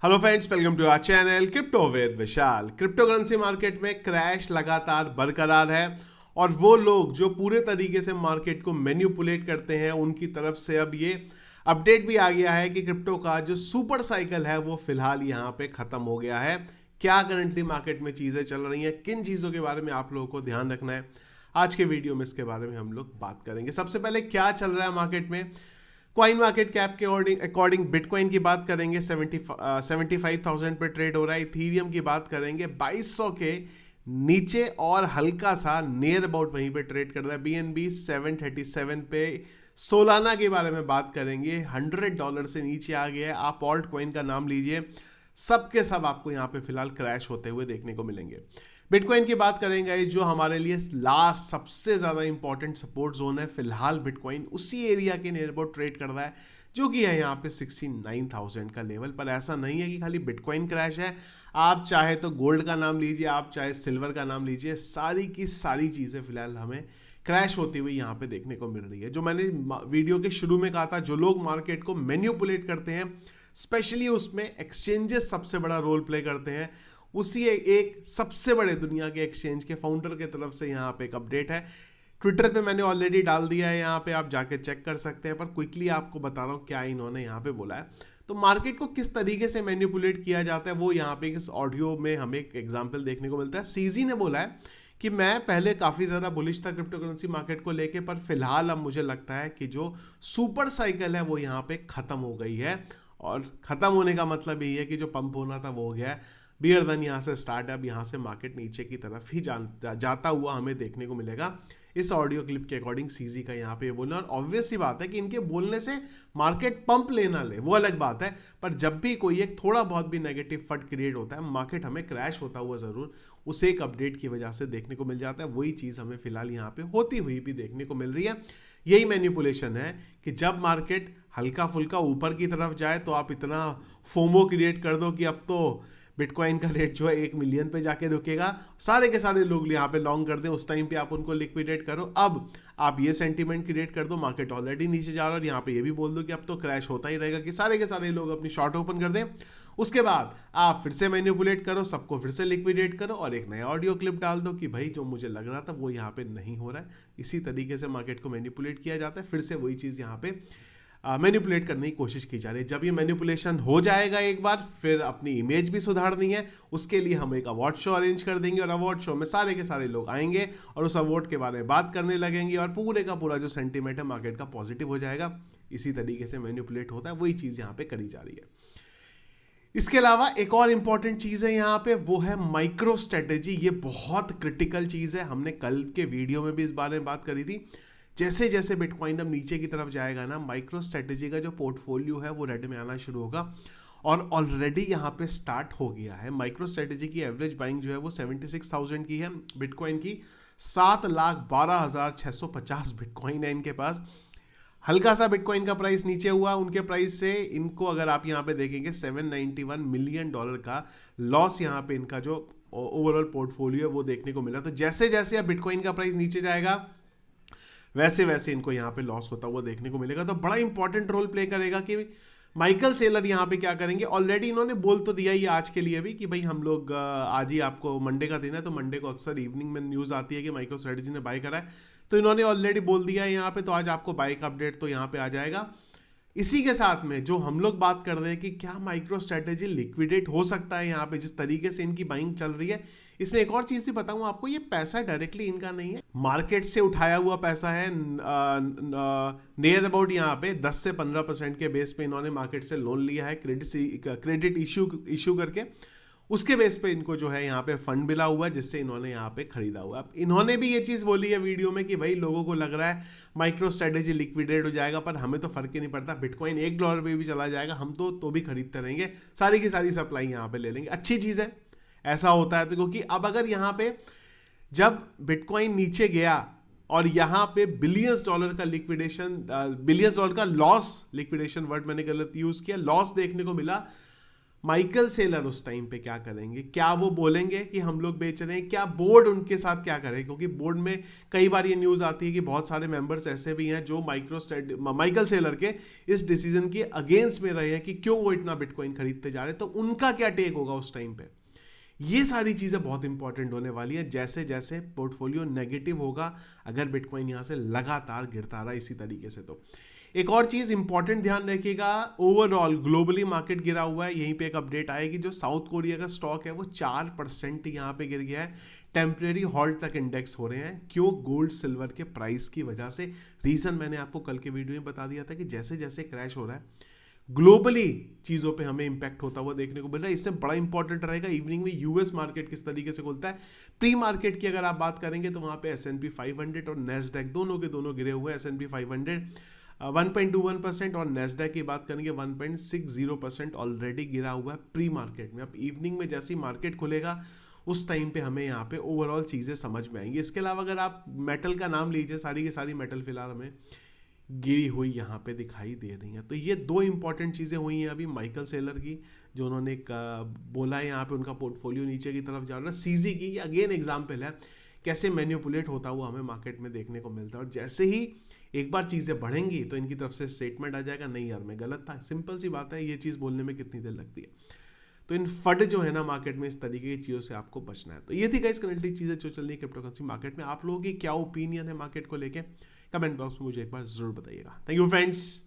Hello friends, welcome to our channel crypto with Vishal. Crypto currency market में crash लगातार बरकरार है और वो लोग जो पूरे तरीके से मार्केट को मैनिपुलेट करते हैं उनकी तरफ से अब ये अपडेट भी आ गया है कि क्रिप्टो का जो सुपर साइकिल है वो फिलहाल यहाँ पे खत्म हो गया है। क्या करंटली मार्केट में चीज़ें चल रही हैं, किन चीज़ों के बारे में आप लोगों को ध्यान रखना है, आज के वीडियो में इसके बारे में हम लोग बात करेंगे। सबसे पहले क्या चल रहा है मार्केट में, कॉइन मार्केट कैप के अकॉर्डिंग बिटकॉइन की बात करेंगे 75,000 पे ट्रेड हो रहा है। इथीरियम की बात करेंगे 2200 के नीचे और हल्का सा नियर अबाउट वहीं पे ट्रेड कर रहा है। BNB 737 पे। सोलाना के बारे में बात करेंगे, $100 से नीचे आ गया है। आप ऑल्ट कॉइन का नाम लीजिए, सब के सब आपको यहाँ पे फिलहाल क्रैश होते हुए देखने को मिलेंगे। बिटकॉइन की बात करेंगे इस जो हमारे लिए लास्ट सबसे ज़्यादा इंपॉर्टेंट सपोर्ट जोन है, फिलहाल बिटकॉइन उसी एरिया के नियर अबाउट ट्रेड कर रहा है जो कि है यहाँ पे 69,000 का लेवल। पर ऐसा नहीं है कि खाली बिटकॉइन क्रैश है, आप चाहे तो गोल्ड का नाम लीजिए, आप चाहे सिल्वर का नाम लीजिए, सारी की सारी चीज़ें फिलहाल हमें क्रैश होती हुई यहाँ पे देखने को मिल रही है। जो मैंने वीडियो के शुरू में कहा था, जो लोग मार्केट को मैनिपुलेट करते हैं, स्पेशली उसमें एक्सचेंजेस सबसे बड़ा रोल प्ले करते हैं। उसी एक सबसे बड़े दुनिया के एक्सचेंज के फाउंडर की तरफ से यहाँ पे एक अपडेट है। ट्विटर पे मैंने ऑलरेडी डाल दिया है, यहाँ पे आप जाके चेक कर सकते हैं, पर क्विकली आपको बता रहा हूँ क्या इन्होंने यहाँ पे बोला है। तो मार्केट को किस तरीके से मैनिपुलेट किया जाता है वो यहाँ पे इस ऑडियो में हमें एक एग्जाम्पल देखने को मिलता है। सीजी ने बोला है कि मैं पहले काफ़ी ज़्यादा बुलिश था क्रिप्टो करेंसी मार्केट को लेके, पर फिलहाल अब मुझे लगता है कि जो सुपर साइकिल है वो यहाँ पे ख़त्म हो गई है। और ख़त्म होने का मतलब यही है कि जो पंप होना था वो हो गया है। बियर देन यहाँ से स्टार्ट है, अब यहाँ से मार्केट नीचे की तरफ ही जाता हुआ हमें देखने को मिलेगा। इस ऑडियो क्लिप के अकॉर्डिंग सीजी का यहाँ पे ये बोलना, और ऑब्वियस सी बात है कि इनके बोलने से मार्केट पंप लेना ले वो अलग बात है, पर जब भी कोई एक थोड़ा बहुत भी नेगेटिव फट क्रिएट होता है, मार्केट हमें क्रैश होता हुआ ज़रूर उसे एक अपडेट की वजह से देखने को मिल जाता है। वही चीज़ हमें फिलहाल यहाँ पे होती हुई भी देखने को मिल रही है। यही मैनिपुलेशन है कि जब मार्केट हल्का फुल्का ऊपर की तरफ जाए तो आप इतना फोमो क्रिएट कर दो कि अब तो बिटकॉइन का रेट जो है 1 मिलियन पे जाके रुकेगा, सारे के सारे लोग यहाँ पे लॉन्ग कर दें, उस टाइम पे आप उनको लिक्विडेट करो। अब आप ये सेंटीमेंट क्रिएट कर दो, मार्केट ऑलरेडी नीचे जा रहा है और यहाँ पे ये भी बोल दो कि अब तो क्रैश होता ही रहेगा, कि सारे के सारे लोग अपनी शॉर्ट ओपन कर दें। उसके बाद आप फिर से मैनिपुलेट करो, सबको फिर से लिक्विडेट करो और एक नया ऑडियो क्लिप डाल दो कि भाई जो मुझे लग रहा था वो यहाँ पे नहीं हो रहा है। इसी तरीके से मार्केट को मैनिपुलेट किया जाता है, फिर से वही चीज़ यहाँ पे मैनिपुलेट करने की कोशिश की जा रही है। जब ये मैनिपुलेशन हो जाएगा एक बार, फिर अपनी इमेज भी सुधारनी है, उसके लिए हम एक अवार्ड शो अरेंज कर देंगे और अवार्ड शो में सारे के सारे लोग आएंगे और उस अवार्ड के बारे में बात करने लगेंगे और पूरे का पूरा जो सेंटीमेंट है मार्केट का पॉजिटिव हो जाएगा। इसी तरीके से मैनिपुलेट होता है, वही चीज़ यहाँ पे करी जा रही है। इसके अलावा एक और इंपॉर्टेंट चीज़ है यहाँ पे, वो है माइक्रो स्ट्रेटेजी। ये बहुत क्रिटिकल चीज़ है, हमने कल के वीडियो में भी इस बारे में बात करी थी। जैसे जैसे बिटकॉइन अब नीचे की तरफ जाएगा ना, माइक्रो स्ट्रेटेजी का जो पोर्टफोलियो है वो रेड में आना शुरू होगा और ऑलरेडी यहाँ पे स्टार्ट हो गया है। माइक्रो स्ट्रेटेजी की एवरेज बाइंग जो है वो 76,000 की है। बिटकॉइन की 7,12,650 बिटकॉइन है इनके पास। हल्का सा बिटकॉइन का प्राइस नीचे हुआ, उनके प्राइस से इनको अगर आप यहाँ पे देखेंगे $791 मिलियन का लॉस यहाँ पे इनका जो ओवरऑल पोर्टफोलियो है वो देखने को मिला। तो जैसे जैसे अब बिटकॉइन का प्राइस नीचे जाएगा वैसे वैसे इनको यहाँ पे लॉस होता हुआ देखने को मिलेगा। तो बड़ा इंपॉर्टेंट रोल प्ले करेगा कि माइकल सेलर यहाँ पे क्या करेंगे। ऑलरेडी इन्होंने बोल तो दिया ही आज के लिए भी कि भाई हम लोग आज ही, आपको मंडे का दिन है तो मंडे को अक्सर इवनिंग में न्यूज़ आती है कि माइक्रो स्ट्रेटेजी ने बाय करा है, तो इन्होंने ऑलरेडी बोल दिया है यहाँ पे। तो आज आपको बाय का अपडेट तो यहाँ पे आ जाएगा। इसी के साथ में जो हम लोग बात कर रहे हैं कि क्या माइक्रो स्ट्रेटेजी लिक्विडेट हो सकता है यहाँ पे, जिस तरीके से इनकी बाइंग चल रही है, इसमें एक और चीज़ भी बताऊँ आपको, ये पैसा डायरेक्टली इनका नहीं है, मार्केट से उठाया हुआ पैसा है। नियर अबाउट यहाँ पे 10 से 15% के बेस पे इन्होंने मार्केट से लोन लिया है, क्रेडिट इशू करके, उसके बेस पे इनको जो है यहाँ पे फंड मिला हुआ है जिससे इन्होंने यहाँ पे खरीदा हुआ है। इन्होंने भी ये चीज़ बोली है वीडियो में कि भाई लोगों को लग रहा है माइक्रो स्ट्रेटेजी लिक्विडेट हो जाएगा, पर हमें तो फर्क ही नहीं पड़ता, बिटकॉइन $1 पे भी चला जाएगा, हम तो भी खरीदते रहेंगे, सारी की सारी सप्लाई यहाँ पे ले लेंगे। अच्छी चीज़ है, ऐसा होता है तो, क्योंकि अब अगर यहाँ पे जब बिटकॉइन नीचे गया और यहाँ पे $बिलियंस का $बिलियंस का लॉस, लिक्विडेशन वर्ड मैंने गलत यूज़ किया, लॉस देखने को मिला, माइकल सेलर उस टाइम पे क्या करेंगे, क्या वो बोलेंगे कि हम लोग बेच रहे हैं, क्या बोर्ड उनके साथ क्या करे, क्योंकि बोर्ड में कई बार ये न्यूज़ आती है कि बहुत सारे मेंबर्स ऐसे भी हैं जो माइकल सेलर के इस डिसीजन के अगेंस्ट में रहे हैं कि क्यों वो इतना बिटकॉइन खरीदते जा रहे हैं, तो उनका क्या टेक होगा उस टाइम पे। ये सारी चीज़ें बहुत इंपॉर्टेंट होने वाली है जैसे जैसे पोर्टफोलियो नेगेटिव होगा, अगर बिटकॉइन यहाँ से लगातार गिरता रहा इसी तरीके से। तो एक और चीज़ इंपॉर्टेंट ध्यान रखिएगा, ओवरऑल ग्लोबली मार्केट गिरा हुआ है। यहीं पे एक अपडेट आएगी, जो साउथ कोरिया का स्टॉक है वो 4% यहाँ पे गिर गया है, टेम्परेरी हॉल्ट तक इंडेक्स हो रहे हैं। क्यों? गोल्ड सिल्वर के प्राइस की वजह से। रीज़न मैंने आपको कल के वीडियो में बता दिया था कि जैसे जैसे क्रैश हो रहा है ग्लोबली चीज़ों पे हमें इंपैक्ट होता हुआ देखने को मिल रहा है। इसमें बड़ा इंपॉर्टेंट रहेगा इवनिंग में यूएस मार्केट किस तरीके से खुलता है। प्री मार्केट की अगर आप बात करेंगे तो वहाँ पे S&P 500 और नेस्डैक दोनों के दोनों गिरे हुए हैं। S&P 500 1.21% और नेस्डैक की बात करेंगे 1.60% ऑलरेडी गिरा हुआ है प्री मार्केट में। अब इवनिंग में जैसे ही मार्केट खुलेगा उस टाइम पे हमें यहाँ पे ओवरऑल चीज़ें समझ में आएंगी। इसके अलावा अगर आप मेटल का नाम लीजिए, सारी की सारी मेटल फिलहाल हमें गिरी हुई यहाँ पे दिखाई दे रही हैं। तो ये दो इंपॉर्टेंट चीज़ें हुई हैं अभी माइकल सेलर की, जो उन्होंने बोला है यहाँ पे उनका पोर्टफोलियो नीचे की तरफ जा रहा है। सीजी की अगेन एग्जाम्पल है कैसे मैन्युपुलेट होता हुआ हमें मार्केट में देखने को मिलता है। और जैसे ही एक बार चीज़ें बढ़ेंगी तो इनकी तरफ से स्टेटमेंट आ जाएगा, नहीं यार मैं गलत था। सिंपल सी बात है, ये चीज़ बोलने में कितनी देर लगती है। तो इन फंड जो है ना मार्केट में, इस तरीके की चीज़ों से आपको बचना है। तो ये थी गाइस करंटली चीज़ें जो चल रही है क्रिप्टो करेंसी मार्केट में। आप लोगों की क्या ओपिनियन है मार्केट को लेके, कमेंट बॉक्स में मुझे एक बार जरूर बताइएगा। Thank you friends.